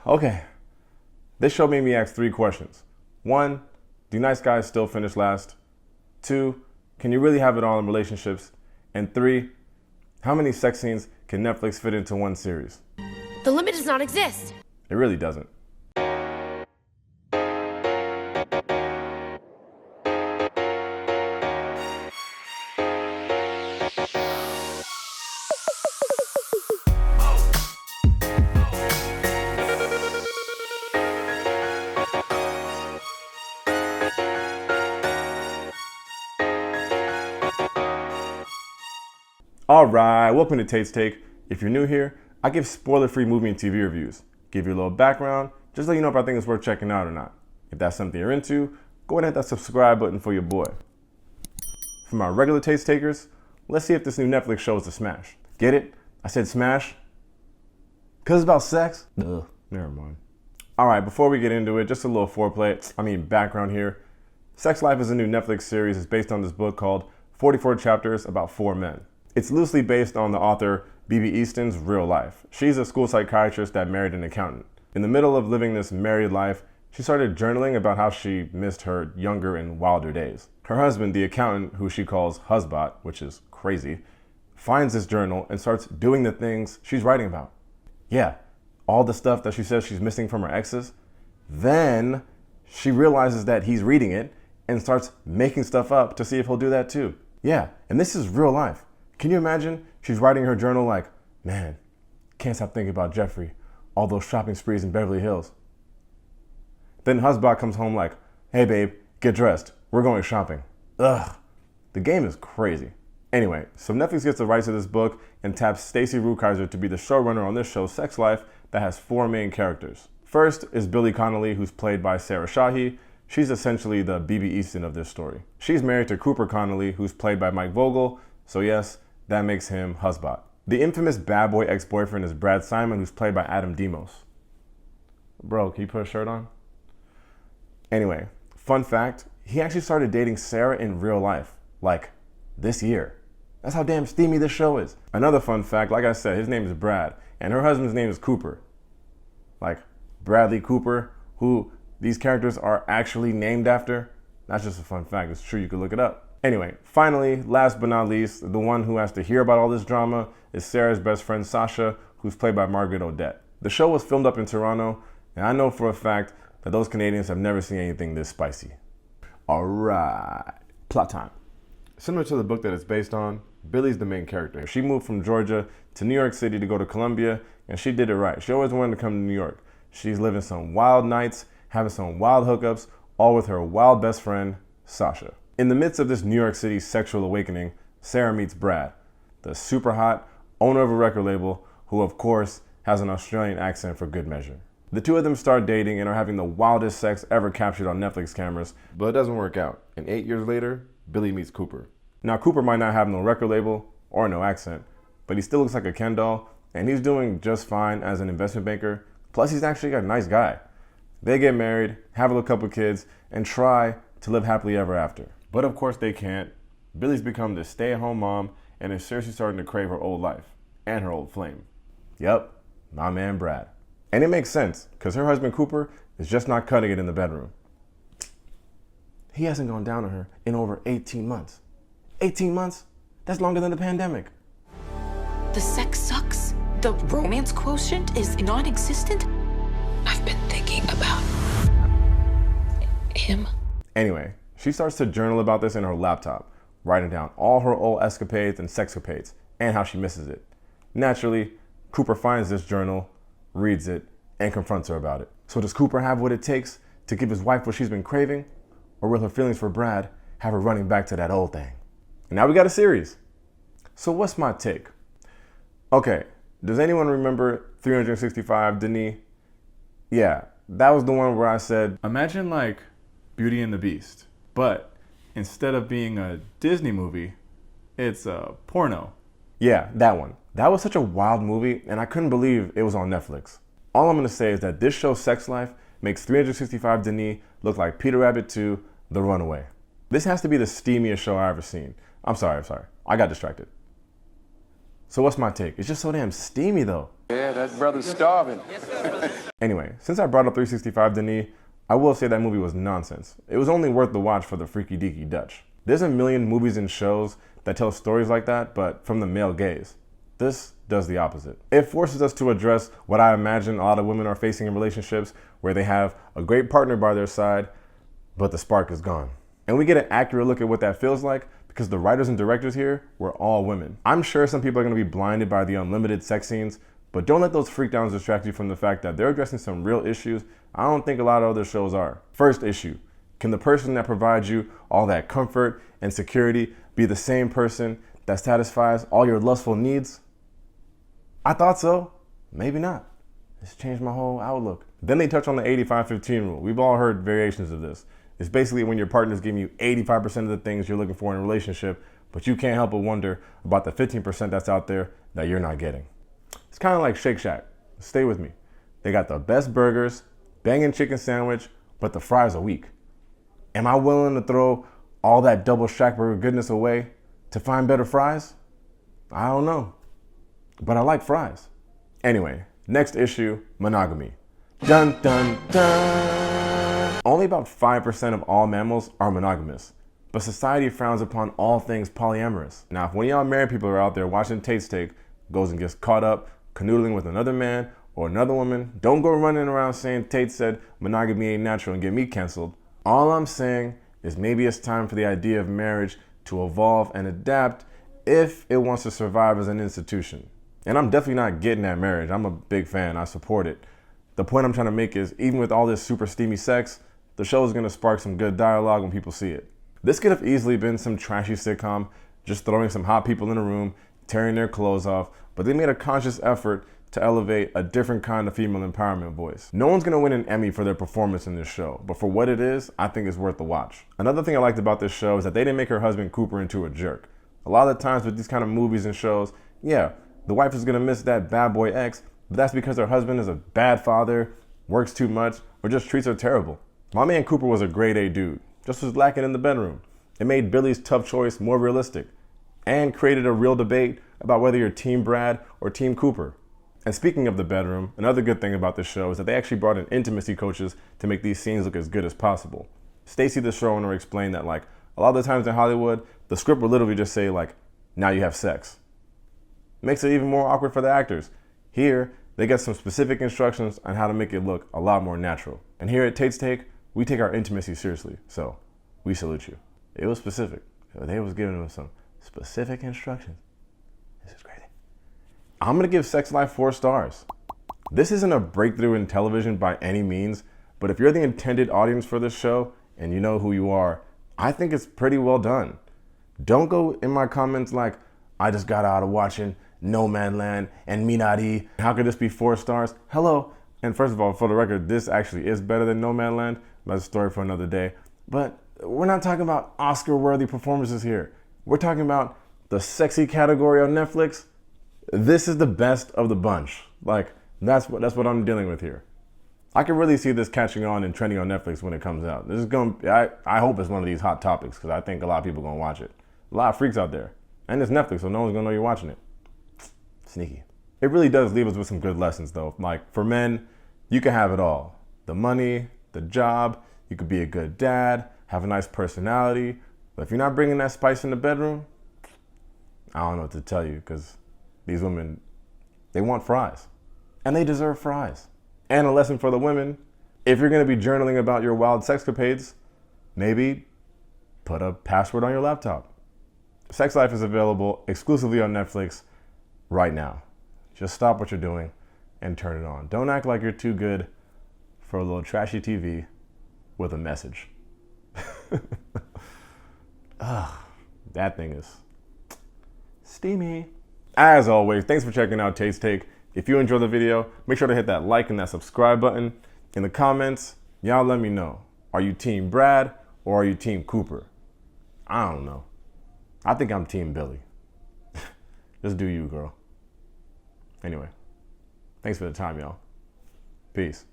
Okay, this show made me ask 3 questions. 1, do nice guys still finish last? 2, can you really have it all in relationships? And 3, how many sex scenes can Netflix fit into one series? The limit does not exist. It really doesn't. Alright, welcome to Tate's Take. If you're new here, I give spoiler-free movie and TV reviews. Give you a little background, just let you know if I think it's worth checking out or not. If that's something you're into, go ahead and hit that subscribe button for your boy. For my regular Taste Takers, let's see if this new Netflix show is a smash. Get it? I said smash? Cause it's about sex? Ugh, never mind. Alright, before we get into it, just a little background here. Sex Life is a new Netflix series. It's based on this book called 44 Chapters About 4 Men. It's loosely based on the author B.B. Easton's real life. She's a school psychiatrist that married an accountant. In the middle of living this married life, she started journaling about how she missed her younger and wilder days. Her husband, the accountant, who she calls Husbot, which is crazy, finds this journal and starts doing the things she's writing about. Yeah, all the stuff that she says she's missing from her exes. Then she realizes that he's reading it and starts making stuff up to see if he'll do that too. Yeah, and this is real life. Can you imagine? She's writing her journal like, man, can't stop thinking about Jeffrey, all those shopping sprees in Beverly Hills. Then Husband comes home like, hey babe, get dressed, we're going shopping. Ugh, the game is crazy. Anyway, so Netflix gets the rights to this book and taps Stacey Rukeyser to be the showrunner on this show, Sex Life, that has 4 main characters. First is Billie Connolly, who's played by Sarah Shahi. She's essentially the B.B. Easton of this story. She's married to Cooper Connolly, who's played by Mike Vogel, so yes, that makes him Husband. The infamous bad boy ex-boyfriend is Brad Simon, who's played by Adam Demos. Bro, can you put a shirt on? Anyway, fun fact, he actually started dating Sarah in real life, like this year. That's how damn steamy this show is. Another fun fact, like I said, his name is Brad, and her husband's name is Cooper. Like Bradley Cooper, who these characters are actually named after. That's just a fun fact, it's true, you could look it up. Anyway, finally, last but not least, the one who has to hear about all this drama is Sarah's best friend Sasha, who's played by Margaret Odette. The show was filmed up in Toronto, and I know for a fact that those Canadians have never seen anything this spicy. Alright, plot time. Similar to the book that it's based on, Billie's the main character. She moved from Georgia to New York City to go to Columbia, and she did it right. She always wanted to come to New York. She's living some wild nights, having some wild hookups, all with her wild best friend, Sasha. In the midst of this New York City sexual awakening, Sarah meets Brad, the super hot owner of a record label who, of course, has an Australian accent for good measure. The two of them start dating and are having the wildest sex ever captured on Netflix cameras, but it doesn't work out. And 8 years later, Billie meets Cooper. Now, Cooper might not have no record label or no accent, but he still looks like a Ken doll, and he's doing just fine as an investment banker. Plus, he's actually a nice guy. They get married, have a couple kids, and try to live happily ever after. But of course they can't. Billie's become the stay-at-home mom and is seriously starting to crave her old life and her old flame. Yep, my man Brad. And it makes sense, because her husband Cooper is just not cutting it in the bedroom. He hasn't gone down on her in over 18 months. 18 months? That's longer than the pandemic. The sex sucks. The romance quotient is non-existent. I've been thinking about him. Anyway, she starts to journal about this in her laptop, writing down all her old escapades and sexcapades, and how she misses it. Naturally, Cooper finds this journal, reads it, and confronts her about it. So does Cooper have what it takes to give his wife what she's been craving? Or will her feelings for Brad have her running back to that old thing? And now we got a series. So what's my take? Okay, does anyone remember 365 Denis? Yeah, that was the one where I said, imagine like Beauty and the Beast. But instead of being a Disney movie, it's a porno. Yeah, that one. That was such a wild movie, and I couldn't believe it was on Netflix. All I'm gonna say is that this show, Sex Life, makes 365 Denis look like Peter Rabbit 2, The Runaway. This has to be the steamiest show I've ever seen. I'm sorry. I got distracted. So what's my take? It's just so damn steamy though. Yeah, that brother's starving. Anyway, since I brought up 365 Denis, I will say that movie was nonsense. It was only worth the watch for the freaky deaky Dutch. There's a million movies and shows that tell stories like that, but from the male gaze. This does the opposite. It forces us to address what I imagine a lot of women are facing in relationships where they have a great partner by their side, but the spark is gone. And we get an accurate look at what that feels like because the writers and directors here were all women. I'm sure some people are gonna be blinded by the unlimited sex scenes, but don't let those freakdowns distract you from the fact that they're addressing some real issues I don't think a lot of other shows are. First issue, can the person that provides you all that comfort and security be the same person that satisfies all your lustful needs? I thought so, maybe not. It's changed my whole outlook. Then they touch on the 85-15 rule. We've all heard variations of this. It's basically when your partner's giving you 85% of the things you're looking for in a relationship, but you can't help but wonder about the 15% that's out there that you're not getting. It's kind of like Shake Shack. Stay with me. They got the best burgers, banging chicken sandwich, but the fries are weak. Am I willing to throw all that double Shack burger goodness away to find better fries? I don't know, but I like fries. Anyway, next issue, monogamy. Dun, dun, dun. Only about 5% of all mammals are monogamous, but society frowns upon all things polyamorous. Now, if one of y'all married people are out there watching Tate's Take, goes and gets caught up canoodling with another man or another woman, don't go running around saying Tate said monogamy ain't natural and get me canceled. All I'm saying is maybe it's time for the idea of marriage to evolve and adapt if it wants to survive as an institution. And I'm definitely not getting at marriage. I'm a big fan. I support it. The point I'm trying to make is even with all this super steamy sex, the show is going to spark some good dialogue when people see it. This could have easily been some trashy sitcom, just throwing some hot people in a room, tearing their clothes off, but they made a conscious effort to elevate a different kind of female empowerment voice. No one's gonna win an Emmy for their performance in this show, but for what it is, I think it's worth the watch. Another thing I liked about this show is that they didn't make her husband Cooper into a jerk. A lot of the times with these kind of movies and shows, yeah, the wife is gonna miss that bad boy ex, but that's because her husband is a bad father, works too much, or just treats her terrible. My man Cooper was a grade A dude, just was lacking in the bedroom. It made Billy's tough choice more realistic and created a real debate about whether you're Team Brad or Team Cooper. And speaking of the bedroom, another good thing about this show is that they actually brought in intimacy coaches to make these scenes look as good as possible. Stacy, the showrunner, explained that like a lot of the times in Hollywood, the script will literally just say like, now you have sex. Makes it even more awkward for the actors. Here, they get some specific instructions on how to make it look a lot more natural. And here at Tate's Take, we take our intimacy seriously, so we salute you. It was specific. They was giving them some specific instructions. This is crazy. I'm gonna give Sex Life 4 stars. This isn't a breakthrough in television by any means, but if you're the intended audience for this show and you know who you are, I think it's pretty well done. Don't go in my comments like, I just got out of watching No Man Land and Minari. How could this be 4 stars? Hello. And first of all, for the record, this actually is better than No Man Land. That's a story for another day. But we're not talking about Oscar-worthy performances here. We're talking about the sexy category on Netflix. This is the best of the bunch. Like, that's what I'm dealing with here. I can really see this catching on and trending on Netflix when it comes out. This is I hope it's one of these hot topics because I think a lot of people are gonna watch it. A lot of freaks out there. And it's Netflix, so no one's gonna know you're watching it. Sneaky. It really does leave us with some good lessons though. Like for men, you can have it all. The money, the job, you could be a good dad, have a nice personality, but if you're not bringing that spice in the bedroom, I don't know what to tell you because these women, they want fries. And they deserve fries. And a lesson for the women, if you're gonna be journaling about your wild sexcapades, maybe put a password on your laptop. Sex Life is available exclusively on Netflix right now. Just stop what you're doing and turn it on. Don't act like you're too good for a little trashy TV with a message. That thing is steamy. As always, thanks for checking out Tate's Take. If you enjoyed the video, make sure to hit that like and that subscribe button. In the comments, y'all let me know. Are you Team Brad or are you Team Cooper? I don't know. I think I'm Team Billy. Just do you, girl. Anyway, thanks for the time, y'all. Peace.